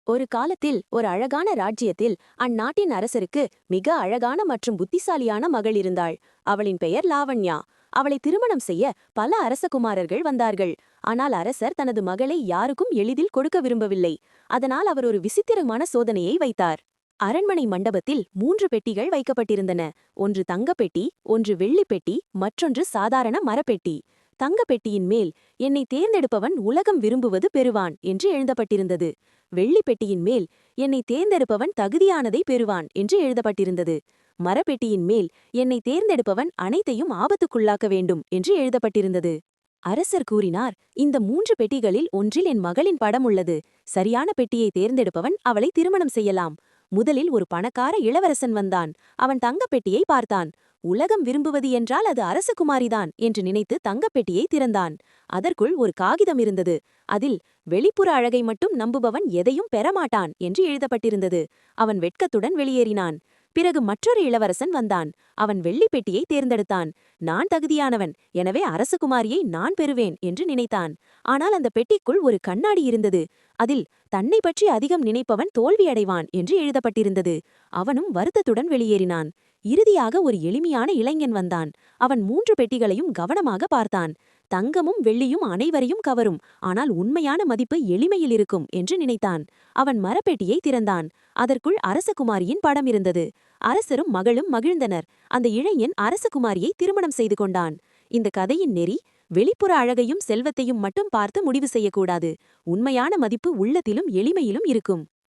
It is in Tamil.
ஒரு காலத்தில் ஒரு அழகான ராஜ்யத்தில் அந்நாட்டின் அரசருக்கு மிக அழகான மற்றும் புத்திசாலியான மகள் இருந்தாள். அவளின் பெயர் லாவண்யா. அவளை திருமணம் செய்ய பல அரசகுமாரர்கள் வந்தார்கள். ஆனால் அரசர் தனது மகளை யாருக்கும் எளிதில் கொடுக்க விரும்பவில்லை. அதனால் அவர் ஒரு விசித்திரமான சோதனையை வைத்தார். அரண்மனை மண்டபத்தில் 3 பெட்டிகள் வைக்கப்பட்டிருந்தன. ஒன்று தங்கப்பெட்டி, ஒன்று வெள்ளிப்பெட்டி, மற்றொன்று சாதாரண மரப்பெட்டி. தங்கப்பெட்டியின் மேல் என்னை தேர்ந்தெடுப்பவன் உலகம் விரும்புவது பெறுவான் என்று எழுதப்பட்டிருந்தது. வெள்ளிப்பெட்டியின் மேல் என்னை தேர்ந்தெடுப்பவன் தகுதியானதை பெறுவான் என்று எழுதப்பட்டிருந்தது. மரப்பெட்டியின் மேல் என்னை தேர்ந்தெடுப்பவன் அனைத்தையும் ஆபத்துக்குள்ளாக்க வேண்டும் என்று எழுதப்பட்டிருந்தது. அரசர் கூறினார், இந்த 3 பெட்டிகளில் ஒன்றில் என் மகளின் படம் உள்ளது. சரியான பெட்டியை தேர்ந்தெடுப்பவன் அவளை திருமணம் செய்யலாம். முதலில் ஒரு பணக்கார இளவரசன் வந்தான். அவன் தங்கப்பெட்டியை பார்த்தான். உலகம் விரும்புவது என்றால் அது அரசகுமாரிதான் என்று நினைத்து தங்கப்பெட்டியை திறந்தான். அதற்குள் ஒரு காகிதம் இருந்தது. அதில் வெளிப்புற அழகை மட்டும் நம்புபவன் எதையும் பெறமாட்டான் என்று எழுதப்பட்டிருந்தது. அவன் வெட்கத்துடன் வெளியேறினான். பிறகு மற்றொரு இளவரசன் வந்தான். அவன் வெள்ளிப்பெட்டியை தேர்ந்தெடுத்தான். நான் தகுதியானவன், எனவே அரசகுமாரியை நான் பெறுவேன் என்று நினைத்தான். ஆனால் அந்த பெட்டிக்குள் ஒரு கண்ணாடி இருந்தது. அதில் தன்னை பற்றி அதிகம் நினைப்பவன் தோல்வியடைவான் என்று எழுதப்பட்டிருந்தது. அவனும் வருத்தத்துடன் வெளியேறினான். இறுதியாக ஒரு எளிமையான இளைஞன் வந்தான். அவன் 3 பெட்டிகளையும் கவனமாக பார்த்தான். தங்கமும் வெள்ளியும் அனைவரையும் கவரும், ஆனால் உண்மையான மதிப்பு எளிமையில் இருக்கும் என்று நினைத்தான். அவன் மரப்பெட்டியை திறந்தான். அதற்குள் அரசகுமாரியின் படம் இருந்தது. அரசரும் மகளும் மகிழ்ந்தனர். அந்த இளைஞன் அரசகுமாரியை திருமணம் செய்து கொண்டான். இந்த கதையின் நெறி, வெளிப்புற அழகையும் செல்வத்தையும் மட்டும் பார்த்து முடிவு செய்யக்கூடாது. உண்மையான மதிப்பு உள்ளத்திலும் எளிமையிலும் இருக்கும்.